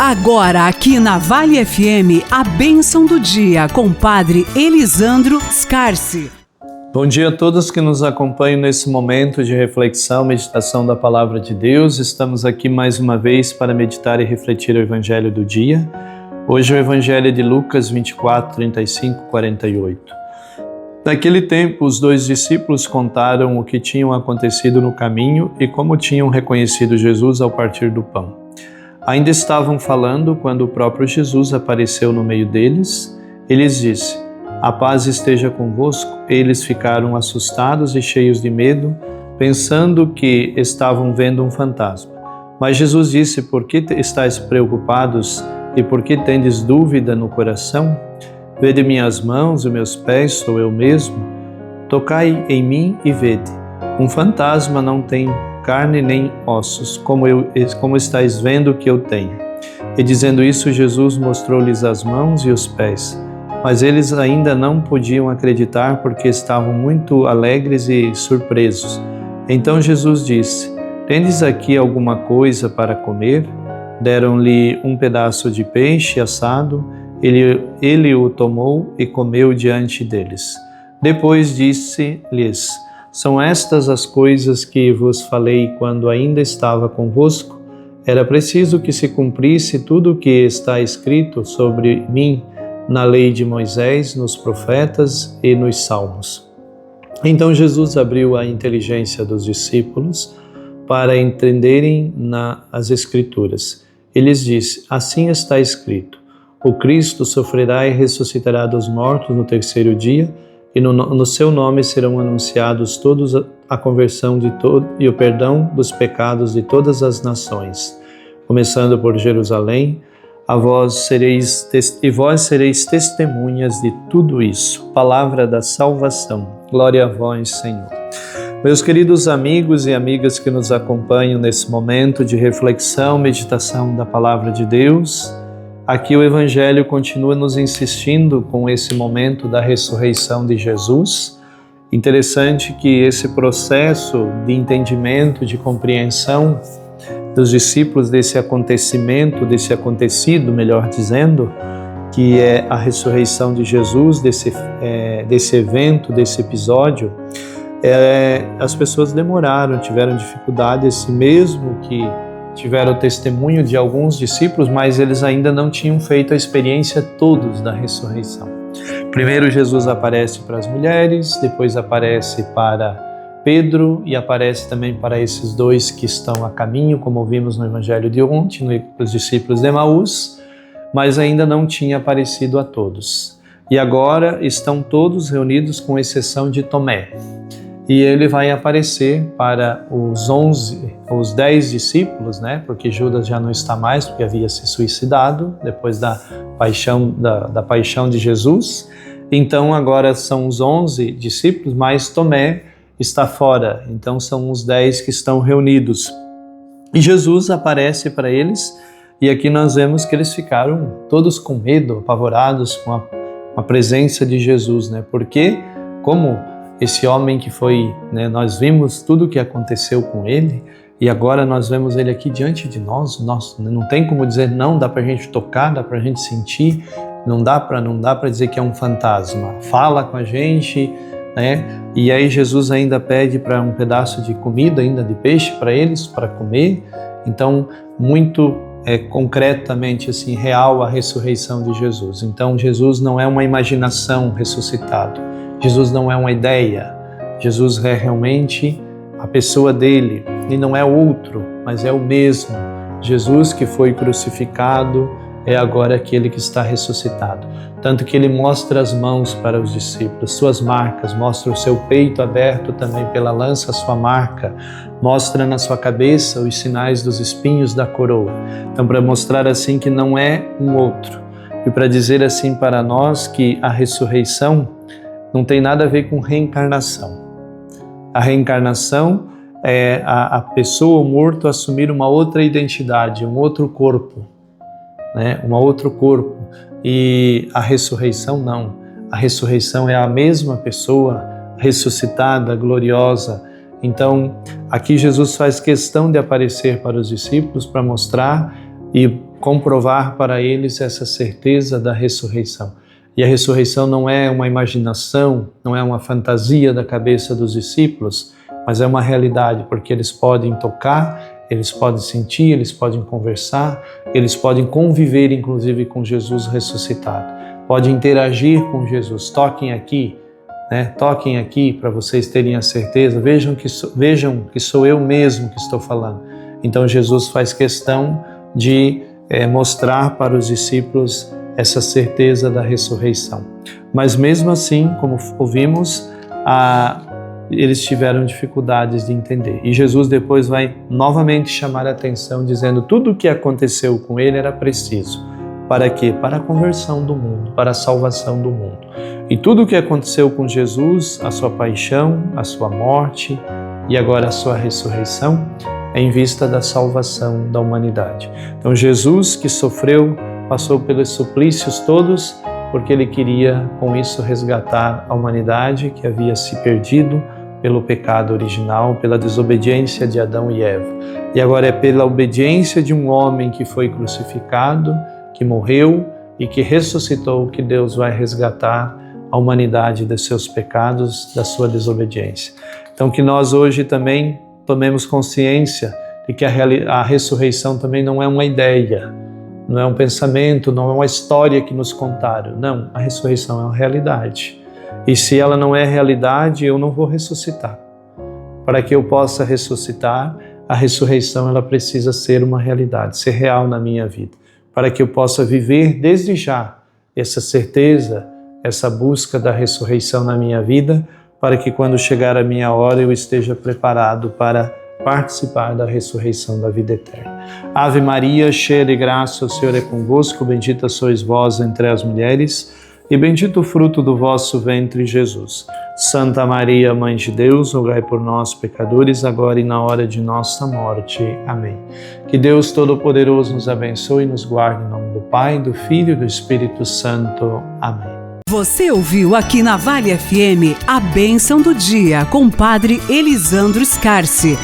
Agora aqui na Vale FM, a bênção do dia com Padre Elisandro Scarsi. Bom dia a todos que nos acompanham nesse momento de reflexão, meditação da Palavra de Deus. Estamos aqui mais uma vez para meditar e refletir o Evangelho do dia. Hoje é o Evangelho de Lucas 24, 35, 48. Naquele tempo, os dois discípulos contaram o que tinham acontecido no caminho e como tinham reconhecido Jesus ao partir do pão. Ainda estavam falando quando o próprio Jesus apareceu no meio deles e lhes disse: "A paz esteja convosco." Eles ficaram assustados e cheios de medo, pensando que estavam vendo um fantasma. Mas Jesus disse: "Por que estáis preocupados e por que tendes dúvida no coração? Vede minhas mãos e meus pés, sou eu mesmo. Tocai em mim e vede. Um fantasma não tem carne nem ossos, como estáis vendo que eu tenho." E dizendo isso, Jesus mostrou-lhes as mãos e os pés. Mas eles ainda não podiam acreditar porque estavam muito alegres e surpresos. Então Jesus disse: "Tendes aqui alguma coisa para comer?" Deram-lhe um pedaço de peixe assado. Ele o tomou e comeu diante deles. Depois disse-lhes: "São estas as coisas que vos falei quando ainda estava convosco? Era preciso que se cumprisse tudo o que está escrito sobre mim na lei de Moisés, nos profetas e nos salmos." Então Jesus abriu a inteligência dos discípulos para entenderem as Escrituras. Ele lhes disse: "Assim está escrito: o Cristo sofrerá e ressuscitará dos mortos no terceiro dia, e no seu nome serão anunciados todos a conversão e o perdão dos pecados de todas as nações, começando por Jerusalém. Vós sereis testemunhas de tudo isso." Palavra da salvação. Glória a vós, Senhor. Meus queridos amigos e amigas que nos acompanham nesse momento de reflexão, meditação da Palavra de Deus, aqui o Evangelho continua nos insistindo com esse momento da ressurreição de Jesus. Interessante que esse processo de entendimento, de compreensão dos discípulos desse acontecimento, desse acontecido, melhor dizendo, que é a ressurreição de Jesus, desse evento, desse episódio, as pessoas demoraram, tiveram dificuldades, mesmo que tiveram o testemunho de alguns discípulos, mas eles ainda não tinham feito a experiência todos da ressurreição. Primeiro Jesus aparece para as mulheres, depois aparece para Pedro e aparece também para esses dois que estão a caminho, como vimos no Evangelho de ontem, os discípulos de Emaús, mas ainda não tinha aparecido a todos. E agora estão todos reunidos com exceção de Tomé. E ele vai aparecer para os 10 discípulos, né? Porque Judas já não está mais, porque havia se suicidado depois da paixão de Jesus. Então agora são os 11 discípulos, mas Tomé está fora. Então são os 10 que estão reunidos. E Jesus aparece para eles, e aqui nós vemos que eles ficaram todos com medo, apavorados com a presença de Jesus, né? Porque como esse homem que foi, né, nós vimos tudo o que aconteceu com ele e agora nós vemos ele aqui diante de nós. Não tem como dizer não, dá pra gente tocar, dá pra gente sentir, não dá pra dizer que é um fantasma. Fala com a gente, né? E aí Jesus ainda pede para um pedaço de comida, ainda de peixe para eles, para comer. Então, muito concretamente, assim, real a ressurreição de Jesus. Então, Jesus não é uma imaginação ressuscitado. Jesus não é uma ideia, Jesus é realmente a pessoa dele, e não é outro, mas é o mesmo. Jesus que foi crucificado é agora aquele que está ressuscitado. Tanto que ele mostra as mãos para os discípulos, suas marcas, mostra o seu peito aberto também pela lança, sua marca, mostra na sua cabeça os sinais dos espinhos da coroa. Então, para mostrar assim que não é um outro, e para dizer assim para nós que a ressurreição não tem nada a ver com reencarnação. A reencarnação é a pessoa, o morto, assumir uma outra identidade, um outro corpo, né? Um outro corpo. E a ressurreição não. A ressurreição é a mesma pessoa ressuscitada, gloriosa. Então, aqui Jesus faz questão de aparecer para os discípulos para mostrar e comprovar para eles essa certeza da ressurreição. E a ressurreição não é uma imaginação, não é uma fantasia da cabeça dos discípulos, mas é uma realidade, porque eles podem tocar, eles podem sentir, eles podem conversar, eles podem conviver inclusive com Jesus ressuscitado, podem interagir com Jesus. Toquem aqui, toquem aqui para vocês terem a certeza, vejam que sou eu mesmo que estou falando. Então Jesus faz questão de mostrar para os discípulos essa certeza da ressurreição. Mas mesmo assim, como ouvimos, eles tiveram dificuldades de entender. E Jesus depois vai novamente chamar a atenção, dizendo tudo o que aconteceu com ele era preciso. Para quê? Para a conversão do mundo, para a salvação do mundo. E tudo o que aconteceu com Jesus, a sua paixão, a sua morte e agora a sua ressurreição, é em vista da salvação da humanidade. Então Jesus, que sofreu, passou pelos suplícios todos, porque ele queria com isso resgatar a humanidade que havia se perdido pelo pecado original, pela desobediência de Adão e Eva. E agora é pela obediência de um homem que foi crucificado, que morreu e que ressuscitou, que Deus vai resgatar a humanidade dos seus pecados, da sua desobediência. Então que nós hoje também tomemos consciência de que a ressurreição também não é uma ideia, não é um pensamento, não é uma história que nos contaram. Não, a ressurreição é uma realidade. E se ela não é realidade, eu não vou ressuscitar. Para que eu possa ressuscitar, a ressurreição ela precisa ser uma realidade, ser real na minha vida. Para que eu possa viver desde já essa certeza, essa busca da ressurreição na minha vida, para que quando chegar a minha hora eu esteja preparado para participar da ressurreição da vida eterna. Ave Maria, cheia de graça, o Senhor é convosco, bendita sois vós entre as mulheres, e bendito o fruto do vosso ventre, Jesus. Santa Maria, Mãe de Deus, rogai por nós, pecadores, agora e na hora de nossa morte. Amém. Que Deus Todo-Poderoso nos abençoe e nos guarde em nome do Pai, do Filho e do Espírito Santo. Amém. Você ouviu aqui na Vale FM a bênção do dia com o Padre Elisandro Scarsi.